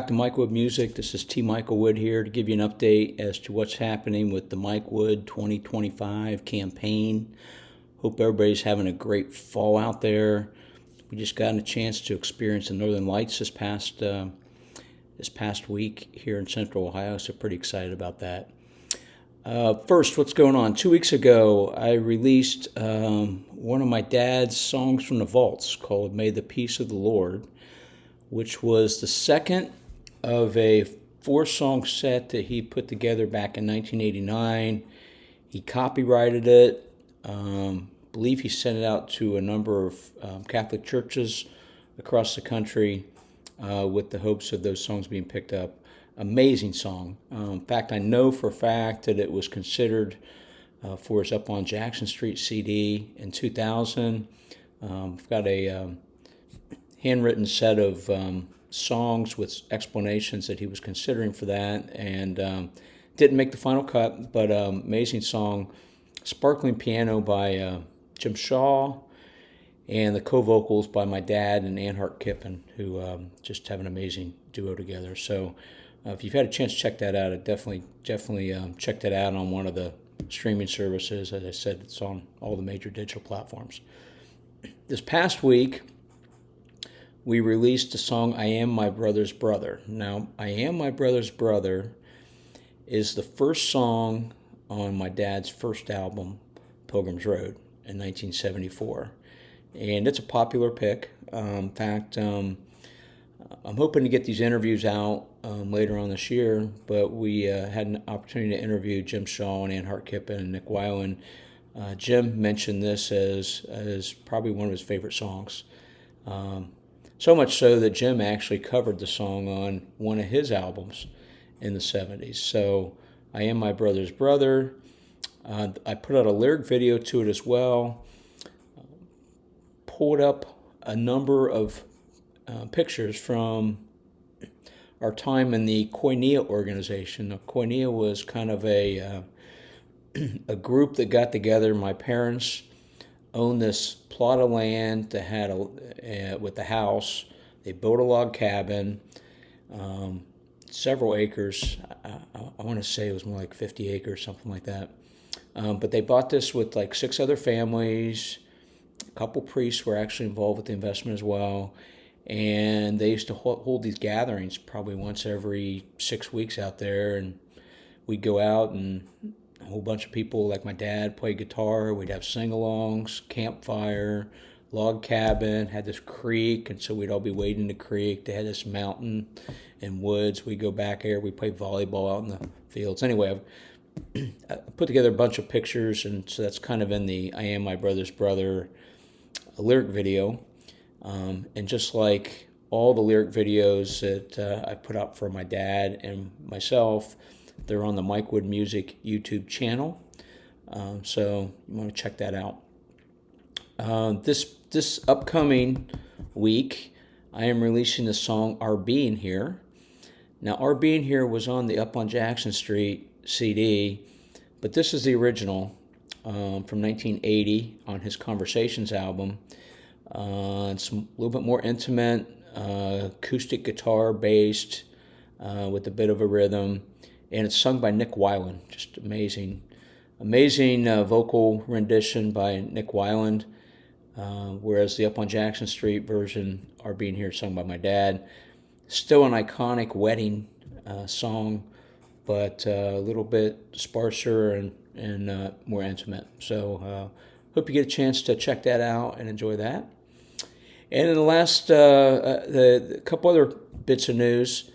back to Mike Wood Music. This is T. Michael Wood here to give you an update as to what's happening with the Mike Wood 2025 campaign. Hope everybody's having a great fall out there. We just got a chance to experience the Northern Lights this past week here in Central Ohio, so pretty excited about that. First, what's going on? 2 weeks ago, I released one of my dad's songs from the vaults called May the Peace of the Lord, which was the second of a 4-song set that he put together back in 1989. He copyrighted it. Believe he sent it out to a number of Catholic churches across the country with the hopes of those songs being picked up. Amazing song. In fact, I know for a fact that it was considered for his Up on Jackson Street CD in 2000. I've got a handwritten set of songs with explanations that he was considering for that, and didn't make the final cut, but amazing song. Sparkling piano by Jim Shaw, and the co-vocals by my dad and Ann Hart Kippen, who just have an amazing duo together. So if you've had a chance to check that out, definitely check that out on one of the streaming services. As I said, it's on all the major digital platforms. This past week, we released the song I Am My Brother's Brother. Now, I Am My Brother's Brother is the first song on my dad's first album, Pilgrim's Road, in 1974. And it's a popular pick. In fact, I'm hoping to get these interviews out later on this year, but we had an opportunity to interview Jim Shaw and Ann Hart Kippen and Nick Weiland. Jim mentioned this as probably one of his favorite songs. So much so that Jim actually covered the song on one of his albums in the 70s. So I Am My Brother's Brother. I put out a lyric video to it as well. Pulled up a number of pictures from our time in the Koinonia organization. Now, Koinonia was kind of a group that got together. My parents owned this plot of land that had with the house. They built a log cabin, several acres. I want to say it was more like 50 acres, something like that. But they bought this with like 6 other families. A couple priests were actually involved with the investment as well. And they used to hold these gatherings probably once every 6 weeks out there. And we'd go out and a whole bunch of people, like my dad, play guitar. We'd have sing-alongs, campfire, log cabin, had this creek, and so we'd all be wading in the creek. They had this mountain and woods. We'd go back there. We'd play volleyball out in the fields. Anyway, I put together a bunch of pictures, and so that's kind of in the I Am My Brother's Brother lyric video. And just like all the lyric videos that I put out for my dad and myself, they're on the Mike Wood Music YouTube channel, so you want to check that out. This upcoming week, I am releasing the song Our Being Here. Now, Our Being Here was on the Up on Jackson Street CD, but this is the original from 1980 on his Conversations album. It's a little bit more intimate, acoustic guitar based, with a bit of a rhythm. And it's sung by Nick Weiland. Just amazing vocal rendition by Nick Weiland. Whereas the Up on Jackson Street version, Our Being Here, sung by my dad. Still an iconic wedding song, but a little bit sparser and more intimate. So hope you get a chance to check that out and enjoy that. And in the last the couple other bits of news.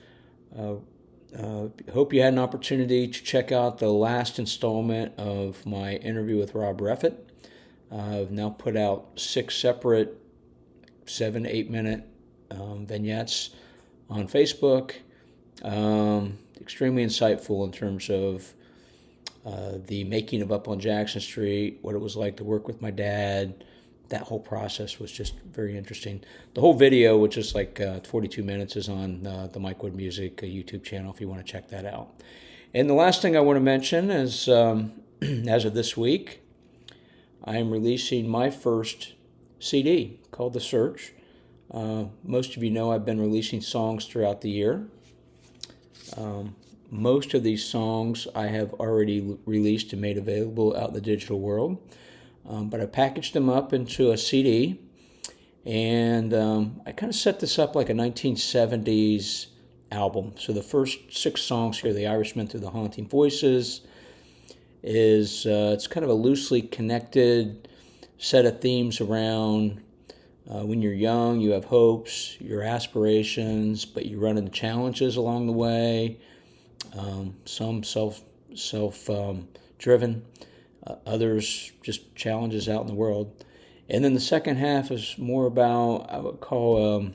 Hope you had an opportunity to check out the last installment of my interview with Rob Reffitt. I've now put out 6 separate 7 to 8 minute vignettes on Facebook. Extremely insightful in terms of the making of Up on Jackson Street, what it was like to work with my dad. That whole process was just very interesting. The whole video, which is like 42 minutes, is on the Mike Wood Music YouTube channel if you want to check that out. And the last thing I want to mention is, as of this week, I am releasing my first CD called The Search. Most of you know I've been releasing songs throughout the year. Most of these songs I have already released and made available out in the digital world, but I packaged them up into a CD, and I kind of set this up like a 1970s album. So the first 6 songs here, The Irishman Through the Haunting Voices, is it's kind of a loosely connected set of themes around when you're young, you have hopes, your aspirations, but you run into challenges along the way. Some self driven, others just challenges out in the world. And then the second half is more about, I would call,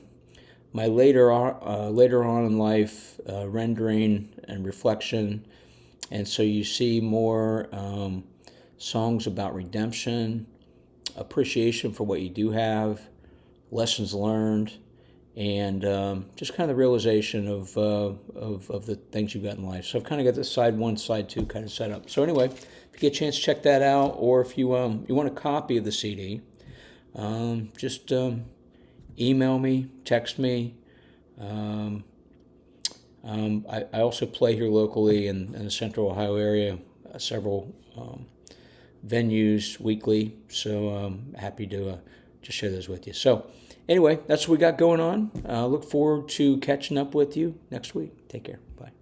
my later on in life rendering and reflection. And so you see more songs about redemption, appreciation for what you do have, lessons learned, and just kind of the realization of the things you've got in life. So I've kind of got the side 1, side 2 kind of set up. So anyway, if you get a chance, check that out. Or if you want a copy of the CD, just email me, text me. I also play here locally in the Central Ohio area, several venues weekly. So I'm happy to just share those with you. So anyway, that's what we got going on. Look forward to catching up with you next week. Take care. Bye.